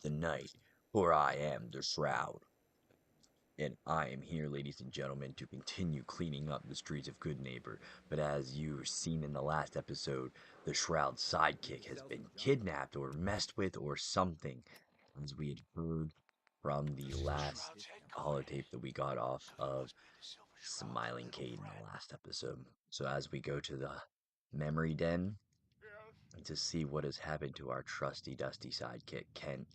the night, for I am the Shroud. And I am here, ladies and gentlemen, to continue cleaning up the streets of Goodneighbor. But as you've seen in the last episode, the Shroud's sidekick has been kidnapped or messed with or something. As we had heard from the last holotape that we got off of Smiling Kate in the last episode. So as we go to the memory den to see what has happened to our trusty dusty sidekick, Kent,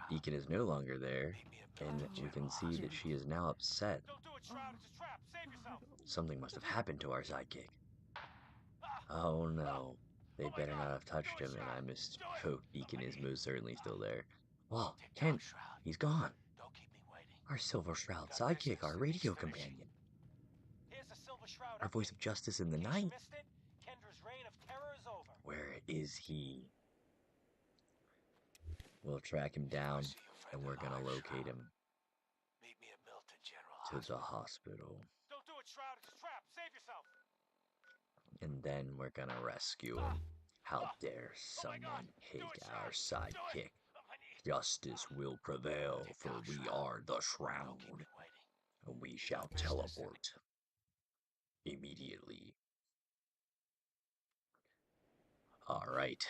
Deacon is no longer there, and we can see that she is now upset. Something must have happened to our sidekick. Oh no, they better not have touched him, and I misspoke. Deacon is most certainly still there. Well, Kent, he's gone. Our Silver Shroud sidekick, our radio companion. Our voice of justice in the night. Where is he? We'll track him down, and we're gonna locate him to the hospital. And then we're gonna rescue him. How dare someone take our sidekick? Justice will prevail, for we are the Shroud, and we shall teleport immediately. Alright.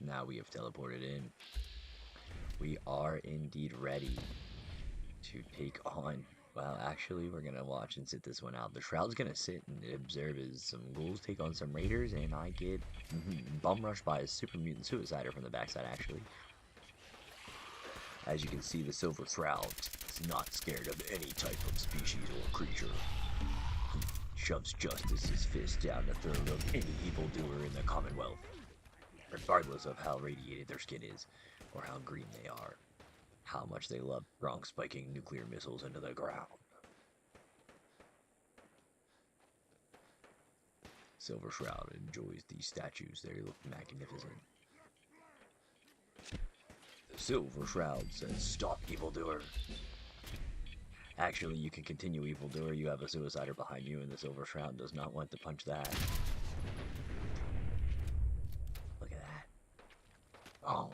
Now we have teleported in. We are indeed ready to take on. Well, actually, we're gonna watch and sit this one out. The Shroud's gonna sit and observe as some ghouls take on some raiders, and I get bum rushed by a super mutant suicider from the backside, actually. As you can see, the Silver Shroud is not scared of any type of species or creature. He shoves justice's fist down the throat of any evildoer in the Commonwealth, regardless of how radiated their skin is, or how green they are, how much they love strong spiking nuclear missiles into the ground. Silver Shroud enjoys these statues. They look magnificent. The Silver Shroud says, "Stop, evildoer." Actually, you can continue, evildoer. You have a suicider behind you, and the Silver Shroud does not want to punch that. Look at that. Oh.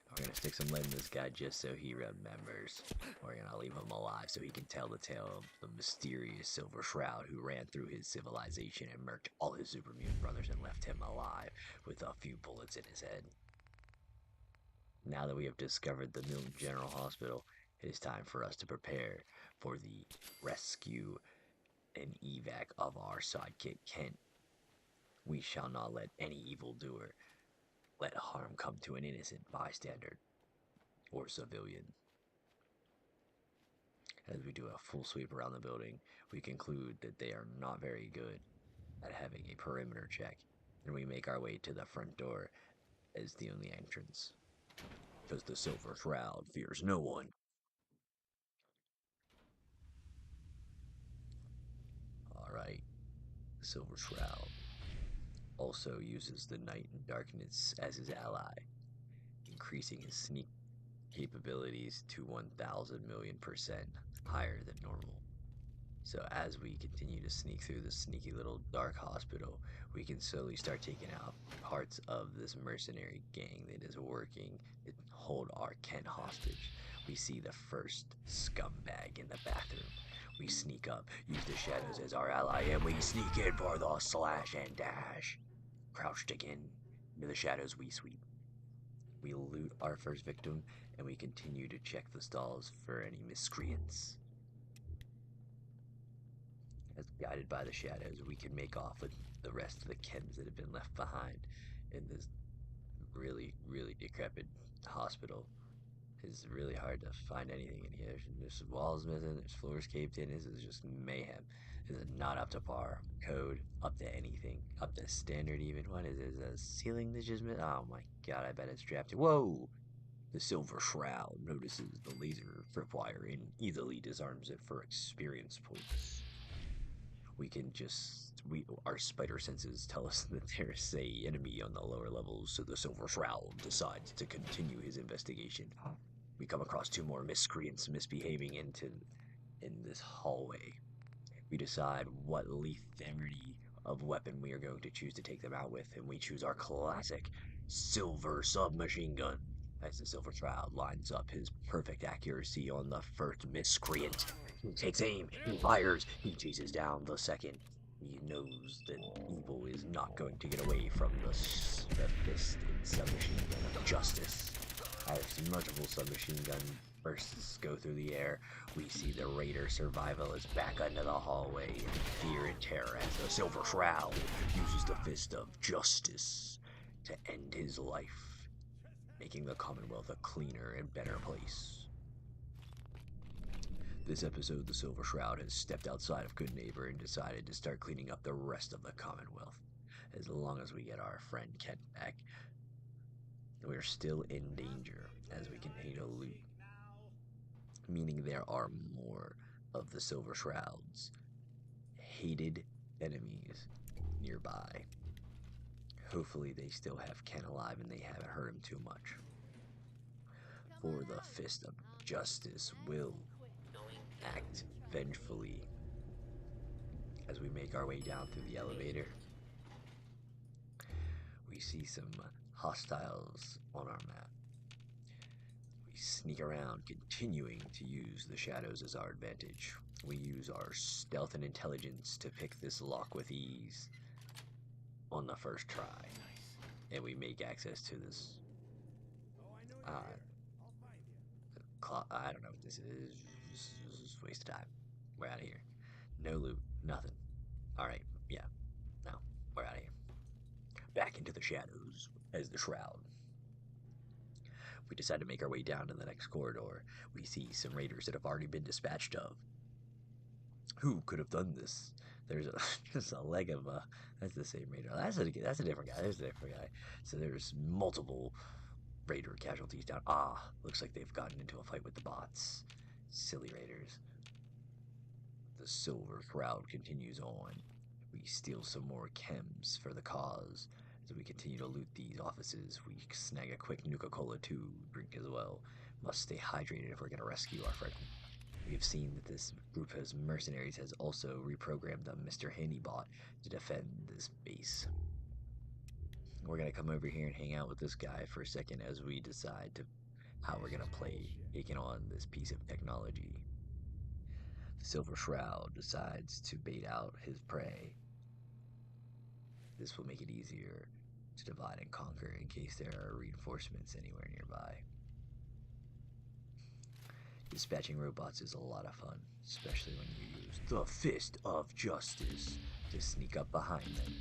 We're gonna stick some lead in this guy just so he remembers. We're gonna leave him alive so he can tell the tale of the mysterious Silver Shroud who ran through his civilization and murked all his super mutant brothers and left him alive with a few bullets in his head. Now that we have discovered the Milton General Hospital, it is time for us to prepare for the rescue and evac of our sidekick Kent. We shall not let any evildoer let harm come to an innocent bystander or civilian. As we do a full sweep around the building, we conclude that they are not very good at having a perimeter check, and we make our way to the front door as the only entrance. Because the Silver Shroud fears no one. Alright, the Silver Shroud also uses the night and darkness as his ally, increasing his sneak capabilities to 1,000,000,000% higher than normal. So as we continue to sneak through the sneaky little dark hospital, we can slowly start taking out parts of this mercenary gang that is working to hold our Kent hostage. We see the first scumbag in the bathroom. We sneak up, use the shadows as our ally, and we sneak in for the slash and dash. Crouched again, into the shadows we sweep. We loot our first victim, and we continue to check the stalls for any miscreants. As guided by the shadows, we can make off with the rest of the Kens that have been left behind in this really, really decrepit hospital. It's really hard to find anything in here. There's walls missing, there's floors caved in. This is just mayhem. This is not up to par. Code, up to anything. Up to standard even. What is this? A ceiling that's just missing? Oh my god, I bet it's trapped. Whoa! The Silver Shroud notices the laser tripwire and easily disarms it for experience points. Our spider senses tell us that there's a enemy on the lower levels, so the Silver Shroud decides to continue his investigation. We come across two more miscreants misbehaving in this hallway. We decide what lethality of weapon we are going to choose to take them out with, and we choose our classic Silver Submachine Gun. As the Silver Shroud lines up his perfect accuracy on the first miscreant. He takes aim, he fires, he chases down the second. He knows that evil is not going to get away from the fist and submachine gun of justice. As multiple submachine gun bursts go through the air, we see the raider survivalist back under the hallway in fear and terror as the Silver Shroud uses the fist of justice to end his life, making the Commonwealth a cleaner and better place. This episode, the Silver Shroud has stepped outside of Goodneighbor and decided to start cleaning up the rest of the Commonwealth. As long as we get our friend Kent back, we're still in danger as we continue to loot, meaning there are more of the Silver Shroud's hated enemies nearby. Hopefully they still have Ken alive and they haven't hurt him too much. For the Fist of Justice will act vengefully as we make our way down through the elevator. We see some hostiles on our map. We sneak around, continuing to use the shadows as our advantage. We use our stealth and intelligence to pick this lock with ease on the first try, and we make access to this I don't know what this is. This is a waste of time. We're out of here. No loot, nothing. Alright, yeah. No, we're out of here. Back into the shadows as the Shroud. We decide to make our way down to the next corridor. We see some raiders that have already been dispatched of. Who could have done this? There's just a leg of that's the same raider. That's a different guy. There's a different guy. So there's multiple raider casualties down. Looks like they've gotten into a fight with the bots. Silly raiders. The Silver Shroud continues on. We steal some more chems for the cause. As we continue to loot these offices, we snag a quick Nuka-Cola to drink as well. Must stay hydrated if we're going to rescue our friend. We have seen that this group of mercenaries has also reprogrammed the Mr. Handybot to defend this base. We're going to come over here and hang out with this guy for a second as we decide how we're going to play taking on this piece of technology. The Silver Shroud decides to bait out his prey. This will make it easier to divide and conquer in case there are reinforcements anywhere nearby. Dispatching robots is a lot of fun, especially when you use the Fist of Justice to sneak up behind them.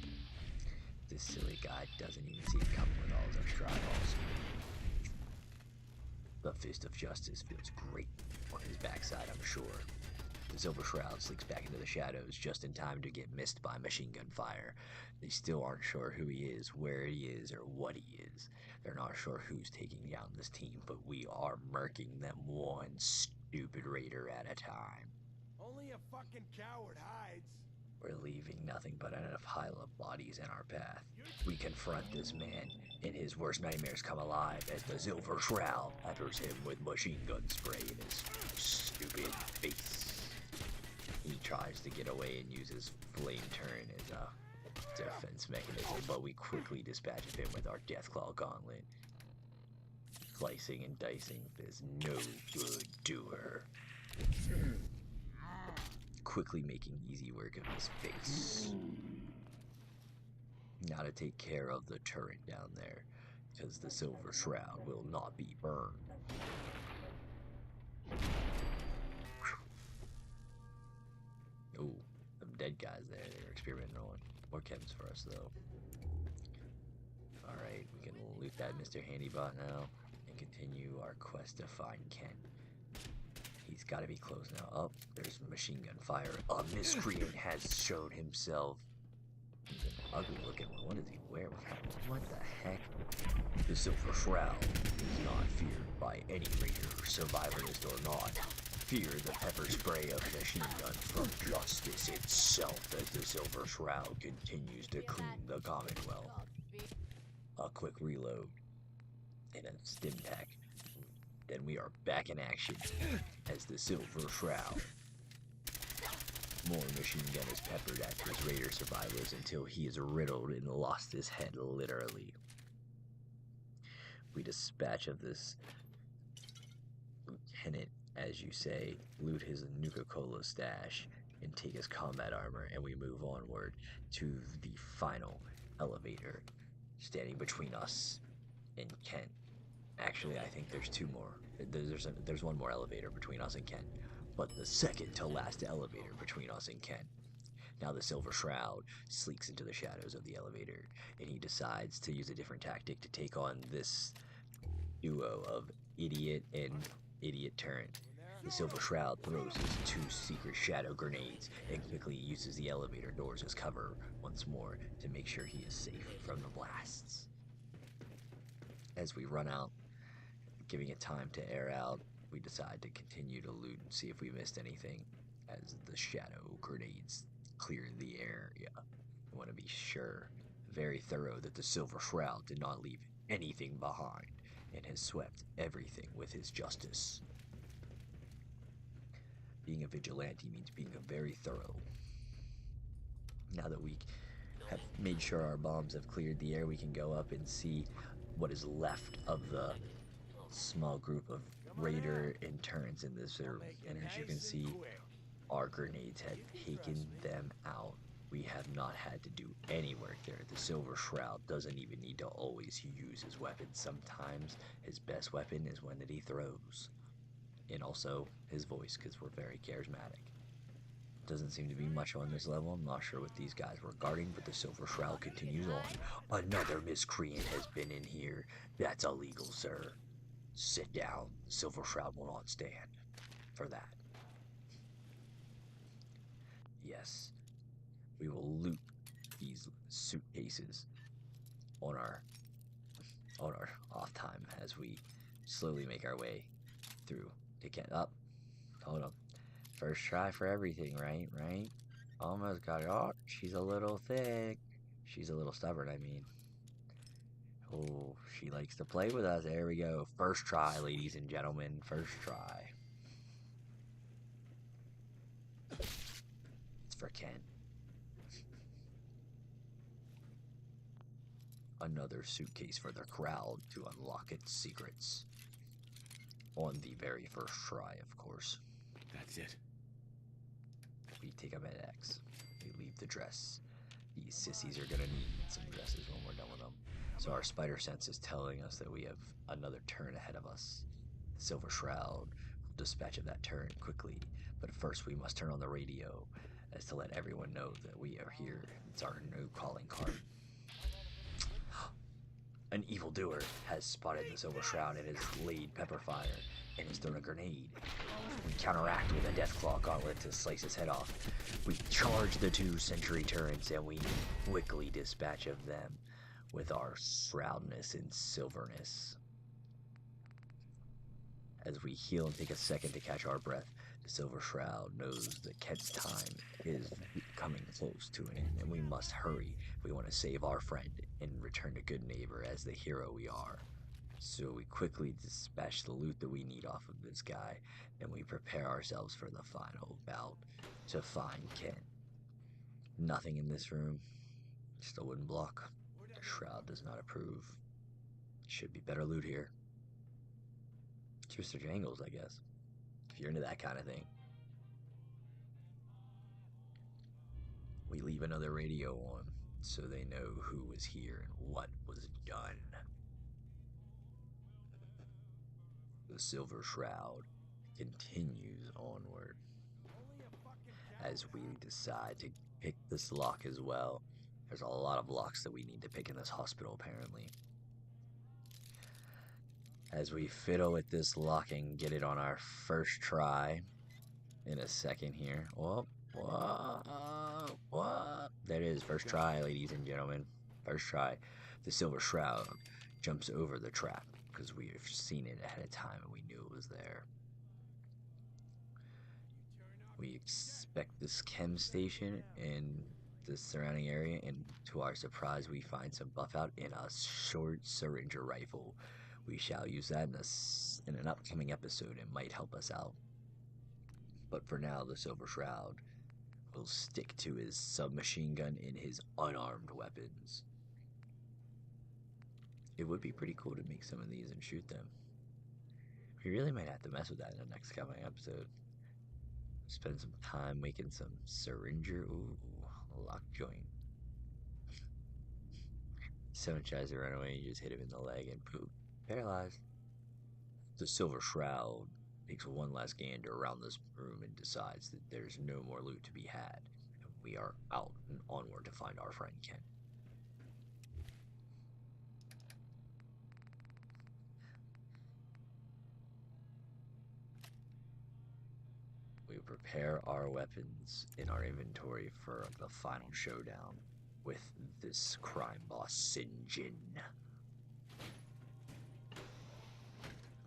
This silly guy doesn't even see it coming with all his extra eyeballs. The Fist of Justice feels great on his backside, I'm sure. The Silver Shroud slinks back into the shadows just in time to get missed by machine gun fire. They still aren't sure who he is, where he is, or what he is. They're not sure who's taking down this team, but we are murking them one stupid raider at a time. Only a fucking coward hides. We're leaving nothing but enough pile of bodies in our path. We confront this man, and his worst nightmares come alive as the Silver Shroud peppers him with machine gun spray in his stupid face. He tries to get away and uses flame turn as a defense mechanism, but we quickly dispatch him with our Deathclaw gauntlet. Slicing and dicing this no good doer. Quickly making easy work of his face. Now to take care of the turret down there, because the Silver Shroud will not be burned. Ooh, them dead guys there, they're experimenting on. More chems for us though. Alright, we can loot that Mr. Handybot now and continue our quest to find Ken. He's got to be close now. Oh, there's machine gun fire. A miscreant has shown himself. He's an ugly looking one. What is he wearing? What the heck? The Silver Shroud is not feared by any raider, survivalist or not. Fear the pepper spray of machine gun from justice itself as the Silver Shroud continues to clean the Commonwealth. A quick reload and a stim pack. Then we are back in action as the Silver Shroud more machine gun is peppered at his raider survivors until he is riddled and lost his head literally. We dispatch of this lieutenant, as you say, loot his Nuka-Cola stash, and take his combat armor, and we move onward to the final elevator, standing between us and Kent. Actually, I think there's two more. There's one more elevator between us and Kent, but the second to last elevator between us and Kent. Now the Silver Shroud sleeks into the shadows of the elevator, and he decides to use a different tactic to take on this duo of idiot and idiot turret. The Silver Shroud throws his two secret shadow grenades and quickly uses the elevator doors as cover once more to make sure he is safe from the blasts. As we run out, giving it time to air out, we decide to continue to loot and see if we missed anything as the shadow grenades clear the area. We want to be sure, very thorough, that the Silver Shroud did not leave anything behind and has swept everything with his justice. Being a vigilante means being very thorough. Now that we have made sure our bombs have cleared the air, we can go up and see what is left of the small group of raider and turrets in this room. And as you can see, our grenades have taken them out. We have not had to do any work there. The Silver Shroud doesn't even need to always use his weapon. Sometimes his best weapon is one that he throws. And also his voice, because we're very charismatic. Doesn't seem to be much on this level. I'm not sure what these guys were guarding, but the Silver Shroud continues on. Another miscreant has been in here. That's illegal, sir. Sit down. The Silver Shroud will not stand for that. Yes, we will loot these suitcases on our off time as we slowly make our way through to get up. Hold on. First try for everything, right? Almost got it. Oh, she's a little thick. She's a little stubborn, I mean. Oh, she likes to play with us. There we go. First try, ladies and gentlemen. First try. It's for Ken. Another suitcase for the crowd to unlock its secrets. On the very first try, of course. That's it. We take a med X. We leave the dress. These sissies are gonna need some dresses when we're done with them. So our spider sense is telling us that we have another turn ahead of us. The Silver Shroud will dispatch of that turn quickly, but first we must turn on the radio as to let everyone know that we are here. It's our new calling card. An evildoer has spotted the Silver Shroud and has laid pepper fire and has thrown a grenade. We counteract with a Deathclaw gauntlet to slice his head off. We charge the two sentry turrets and we quickly dispatch of them with our shroudness and silverness. As we heal and take a second to catch our breath, the Silver Shroud knows that Kent's time is coming close to an end, and we must hurry if we want to save our friend and return to Goodneighbor as the hero we are. So we quickly dispatch the loot that we need off of this guy, and we prepare ourselves for the final bout to find Kent. Nothing in this room, just a wooden block. The Shroud does not approve. Should be better loot here. Twister Jangles, I guess, if you're into that kind of thing. We leave another radio on so they know who was here and what was done. The Silver Shroud continues onward as we decide to pick this lock as well. There's a lot of locks that we need to pick in this hospital, apparently. As we fiddle with this lock and get it on our first try in a second here. Whoa. There it is, first try, ladies and gentlemen. First try. The Silver Shroud jumps over the trap because we have seen it ahead of time and we knew it was there. We expect this chem station in the surrounding area, and to our surprise, we find some buff out in a short syringe rifle. We shall use that in an upcoming episode. It might help us out. But for now, the Silver Shroud will stick to his submachine gun in his unarmed weapons. It would be pretty cool to make some of these and shoot them. We really might have to mess with that in the next coming episode. Spend some time making some syringer. Ooh, lock joint. Someone tries to run away, you just hit him in the leg and poop. Paralyzed. The Silver Shroud takes one last gander around this room and decides that there's no more loot to be had. And we are out and onward to find our friend Ken. We prepare our weapons in our inventory for the final showdown with this crime boss, Sinjin.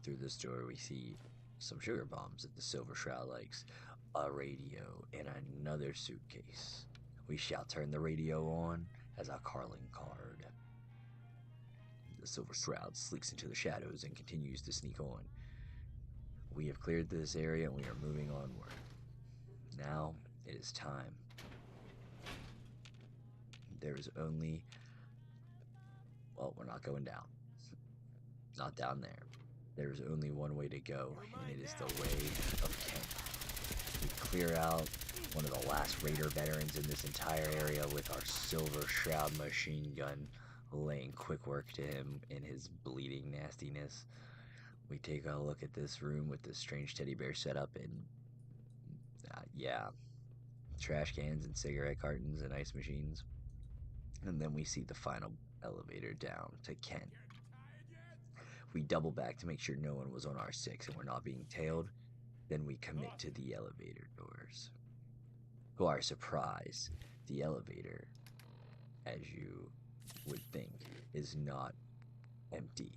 Through this door, we see some sugar bombs that the Silver Shroud likes, a radio, and another suitcase. We shall turn the radio on as a calling card. The Silver Shroud sneaks into the shadows and continues to sneak on. We have cleared this area and we are moving onward. Now it is time. There is only... Well, we're not going down. Not down there. There is only one way to go, and it is the way of Ken. We clear out one of the last Raider veterans in this entire area with our Silver Shroud machine gun, laying quick work to him in his bleeding nastiness. We take a look at this room with this strange teddy bear setup and, trash cans and cigarette cartons and ice machines. And then we see the final elevator down to Ken. We double back to make sure no one was on R6 and we're not being tailed. Then we commit to the elevator doors. To our surprise, the elevator, as you would think, is not empty.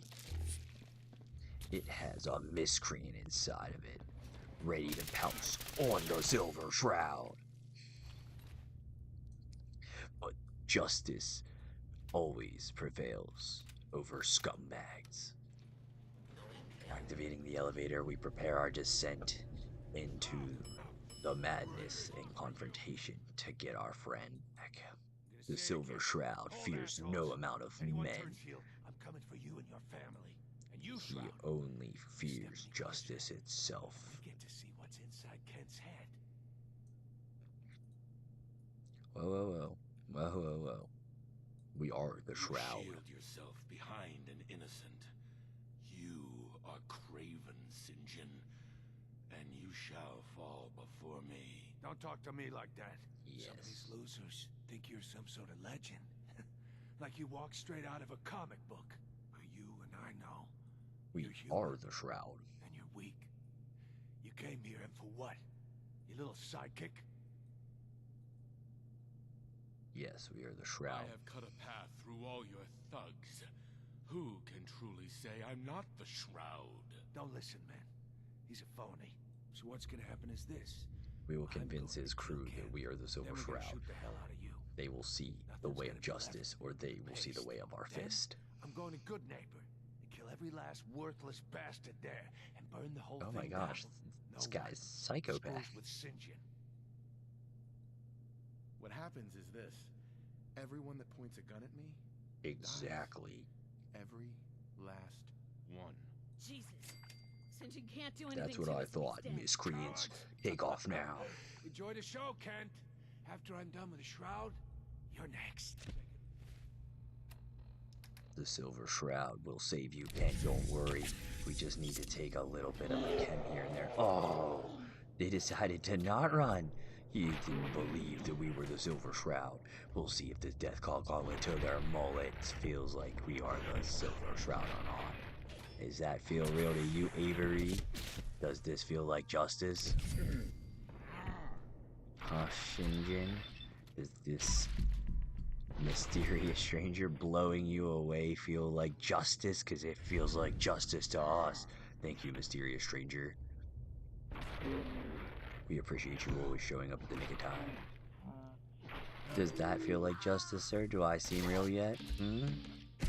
It has a miscreant inside of it, ready to pounce on the Silver Shroud. But justice always prevails over scumbags. Activating the elevator, we prepare our descent into the madness and confrontation to get our friend back. The Silver Shroud fears no amount of men. I'm coming for you and your family. And you, He Shroud, only fears justice itself. we get to see what's inside Ken's head. Whoa, whoa, whoa. Whoa, whoa, whoa. We are the Shroud. Shield yourself behind an innocent. You are craven, Sinjin, and you shall fall before me. Don't talk to me like that. Yes. Some of these losers think you're some sort of legend. Like you walk straight out of a comic book. But you and I know. We you're human, are the Shroud. and you're weak. You came here and for what? Your little sidekick? Yes, we are the Shroud. I have cut a path through all your thugs. Who can truly say I'm not the Shroud? Don't listen, man. He's a phony. So what's gonna happen is this. We will I'm convince going his to kill crew Ken. that we are the Silver Then we're gonna Shroud. shoot the hell out of you. They will see the Nothing's way gonna of be left justice, or they will see the paste. way of our Then fist. I'm going to Goodneighbor and kill every last worthless bastard there and burn the whole Oh thing my gosh, down. this No guy's one psychopath. screws with Sinjin. What happens is this. Everyone that points a gun at me, Exactly. every last one. Jesus. Sinjin can't do anything That's what to I us, thought. he's dead. Miscreants, take off now. Enjoy the show, Kent. After I'm done with the Shroud, you're next. The Silver Shroud will save you, Ken. Don't worry. We just need to take a little bit of a Ken here and there. Oh, they decided to not run. He didn't believe that we were the Silver Shroud. We'll see if this Death Call Gauntlet to their mullets feels like we are the Silver Shroud or not. Does that feel real to you, Avery? Does this feel like justice? Huh, Shinjin? Does this mysterious stranger blowing you away feel like justice? Because it feels like justice to us. Thank you, mysterious stranger. We appreciate you always showing up at the nick of time. Does that feel like justice, sir? Do I seem real yet?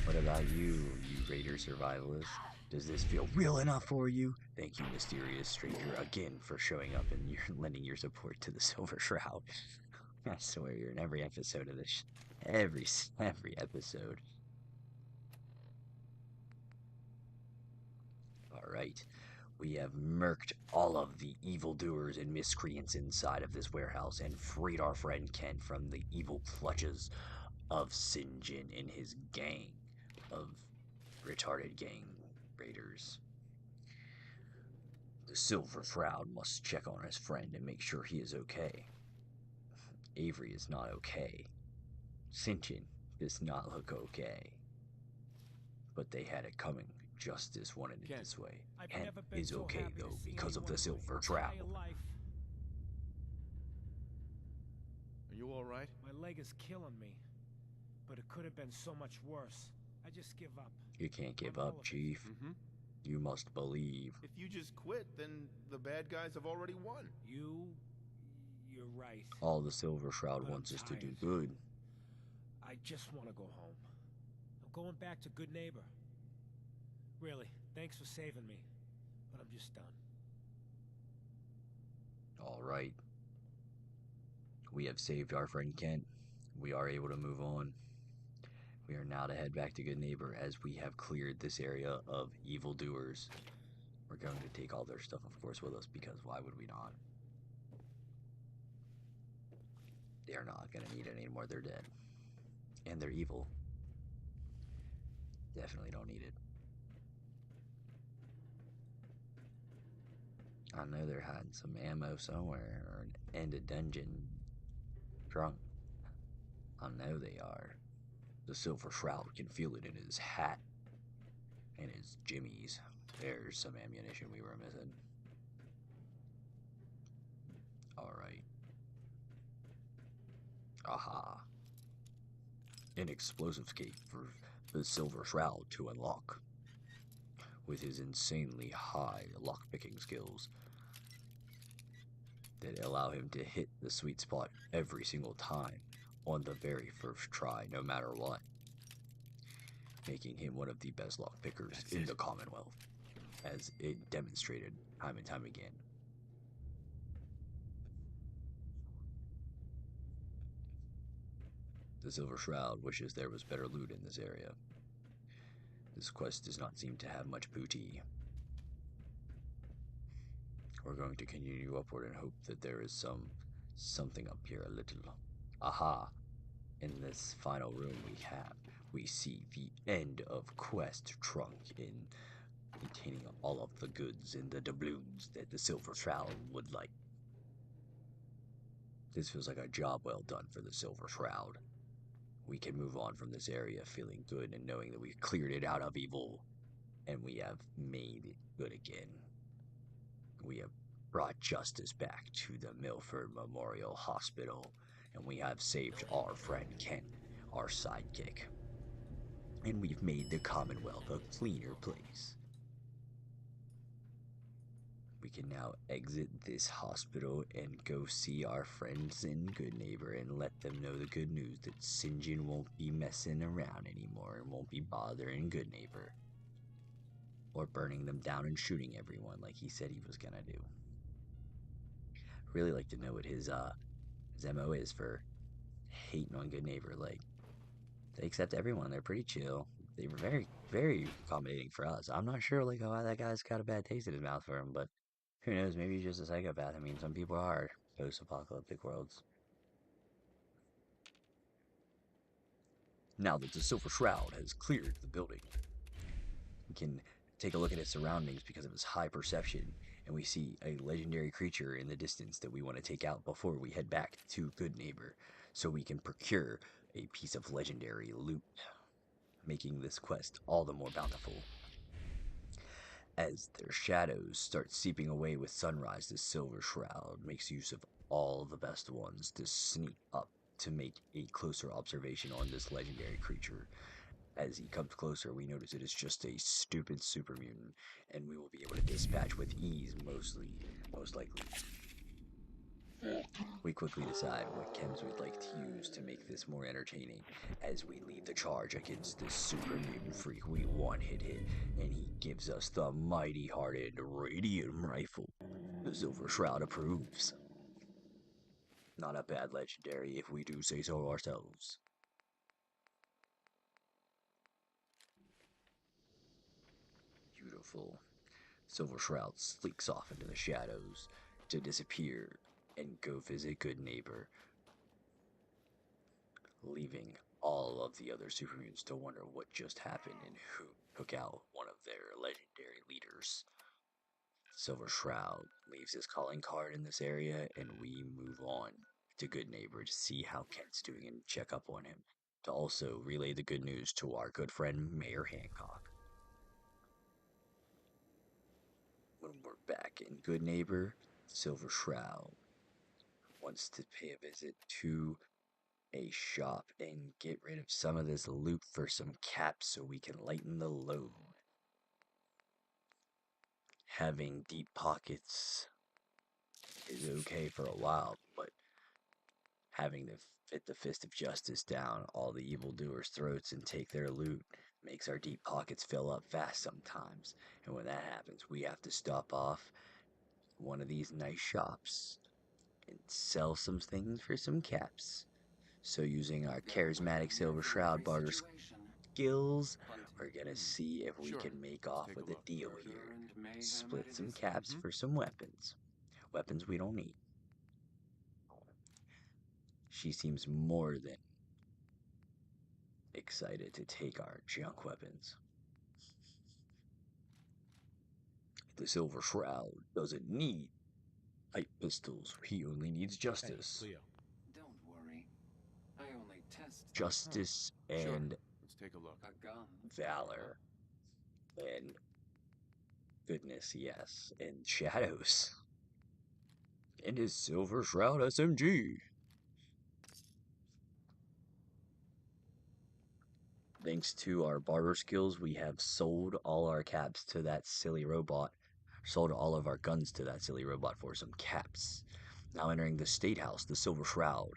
What about you, you Raider survivalist? Does this feel real enough for you? Thank you, mysterious stranger, again for showing up and lending your support to the Silver Shroud. I swear you're in every episode of this. Every episode. Alright. We have murked all of the evildoers and miscreants inside of this warehouse and freed our friend Ken from the evil clutches of Sinjin and his gang of retarded gang raiders. The Silver Shroud must check on his friend and make sure he is okay. Avery is not okay. Sinjin does not look okay. But they had it coming. Justice wanted it this way. Ken is okay though because of the Silver Shroud. Are you alright? My leg is killing me. But it could have been so much worse. I just give up. You can't give up, Chief. Mm-hmm. You must believe. If you just quit, then the bad guys have already won. You're right. All the Silver Shroud But I'm wants us to do tired. good. I just want to go home. I'm going back to Goodneighbor. Really, thanks for saving me. But I'm just done. Alright. We have saved our friend Kent. We are able to move on. We are now to head back to Goodneighbor as we have cleared this area of evildoers. We're going to take all their stuff, of course, with us because why would we not? They're not going to need it anymore. They're dead. And they're evil. Definitely don't need it. I know they're hiding some ammo somewhere or an end of dungeon drunk. I know they are. The Silver Shroud can feel it in his hat and his jimmies. There's some ammunition we were missing. Alright. Aha. An explosive gate for the Silver Shroud to unlock. With his insanely high lockpicking skills that allow him to hit the sweet spot every single time on the very first try, no matter what, making him one of the best lockpickers in the Commonwealth, as it demonstrated time and time again. The Silver Shroud wishes there was better loot in this area. This quest does not seem to have much booty. We're going to continue upward and hope that there is something up here a little. Aha! In this final room we see the end of quest trunk containing all of the goods and the doubloons that the Silver Shroud would like. This feels like a job well done for the Silver Shroud. We can move on from this area feeling good and knowing that we've cleared it out of evil and we have made it good again. We have brought justice back to the Milford Memorial Hospital, and we have saved our friend Ken, our sidekick. And we've made the Commonwealth a cleaner place. We can now exit this hospital and go see our friends in Goodneighbor and let them know the good news that Sinjin won't be messing around anymore and won't be bothering Goodneighbor. Or burning them down and shooting everyone like he said he was gonna do. Really like to know what his MO is for hating on Goodneighbor. Like, they accept everyone. They're pretty chill. They were very, very accommodating for us. I'm not sure like why that guy's got a bad taste in his mouth for him, but who knows? Maybe he's just a psychopath. I mean, some people are post-apocalyptic worlds. Now that the Silver Shroud has cleared the building, we can take a look at its surroundings because of its high perception, and we see a legendary creature in the distance that we want to take out before we head back to Goodneighbor, so we can procure a piece of legendary loot, making this quest all the more bountiful. As their shadows start seeping away with sunrise, the Silver Shroud makes use of all the best ones to sneak up to make a closer observation on this legendary creature. As he comes closer, we notice it is just a stupid super mutant, and we will be able to dispatch with ease, most likely. We quickly decide what chems we'd like to use to make this more entertaining as we lead the charge against this super mutant freak we one-hit, and he gives us the mighty-hearted radium rifle. The Silver Shroud approves. Not a bad legendary if we do say so ourselves. Beautiful. Silver Shroud slinks off into the shadows to disappear and go visit Goodneighbor, leaving all of the other supermutants to wonder what just happened and who took out one of their legendary leaders. Silver Shroud leaves his calling card in this area, and we move on to Goodneighbor to see how Kent's doing and check up on him, to also relay the good news to our good friend Mayor Hancock. When we're back in Goodneighbor, Silver Shroud wants to pay a visit to a shop and get rid of some of this loot for some caps so we can lighten the load. Having deep pockets is okay for a while, but having to fit the fist of justice down all the evildoers' throats and take their loot makes our deep pockets fill up fast sometimes. And when that happens, we have to stop off one of these nice shops and sell some things for some caps. So using our charismatic Silver Shroud barter skills, we're gonna see if we can make off with a deal here. Split some caps for some weapons. Weapons we don't need. She seems more than excited to take our junk weapons. The Silver Shroud doesn't need light pistols. He only needs justice. Hey, Cleo. Don't worry. I only test Justice and Let's take a look. a gun. valor. And goodness, yes. And shadows. And his Silver Shroud SMG. Thanks to our barter skills, we have sold all our caps to that silly robot. Sold all of our guns to that silly robot for some caps. Now entering the State House, the Silver Shroud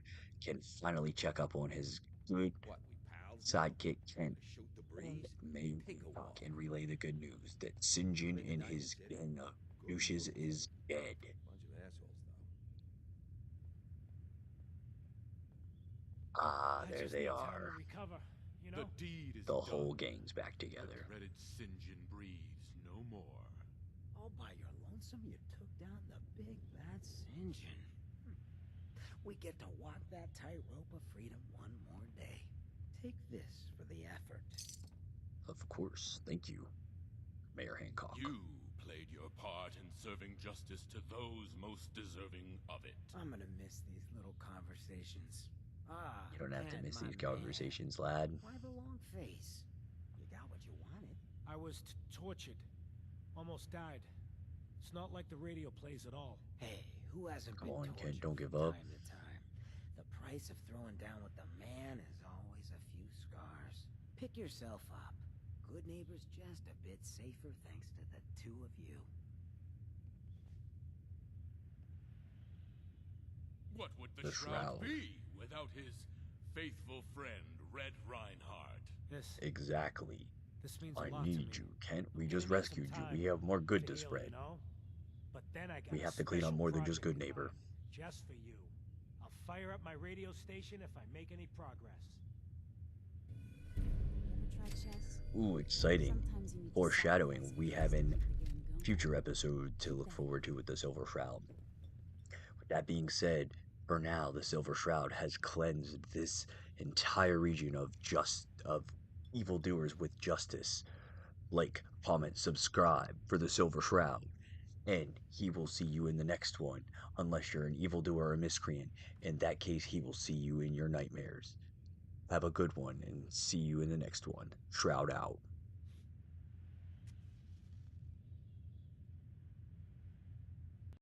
can finally check up on his good What, we pals? sidekick Kent Wanna shoot the and breeze? may Pick a wall. and relay the good news that Sinjin Been to and Diamond his City? gang of Good douches movies. is dead. Bunch of assholes, though. Ah, I there just they need time are. to recover, you The know? deed is The done. whole gang's back The together. dreaded Sinjin breathes no more. All by your lonesome, you took down the big bad Sinjin. We get to walk that tightrope of freedom one more day. Take this for the effort. Of course, thank you, Mayor Hancock. You played your part in serving justice to those most deserving of it. I'm gonna miss these little conversations. You don't have to Kent, miss my these man. conversations, lad. Why the long face? You got what you wanted. I was tortured. Almost died. It's not like the radio plays at all. Hey, who hasn't Come been on, tortured Kent, don't give from up. time to time? The price of throwing down with the man is always a few scars. Pick yourself up. Goodneighbor's just a bit safer thanks to the two of you. What would The the Shroud Shroud. be without his faithful friend, Red Reinhardt? Exactly. This means I a lot to me. need you, Kent. We I'm just gonna need some rescued you. time We have more good to to heal, spread. You know? But then I got We a have to clean up special more than just project in Goodneighbor. mind, just for you. I'll fire up my radio station if I make any progress. Ever tried chess? Ooh, exciting. Sometimes you need to Foreshadowing. sacrifice We a have piece to an keep the game going. future episode to look forward to with the Silver Shroud. With that being said, for now, the Silver Shroud has cleansed this entire region of evildoers with justice. Like, comment, subscribe for the Silver Shroud, and he will see you in the next one, unless you're an evildoer or a miscreant. In that case, he will see you in your nightmares. Have a good one, and see you in the next one. Shroud out.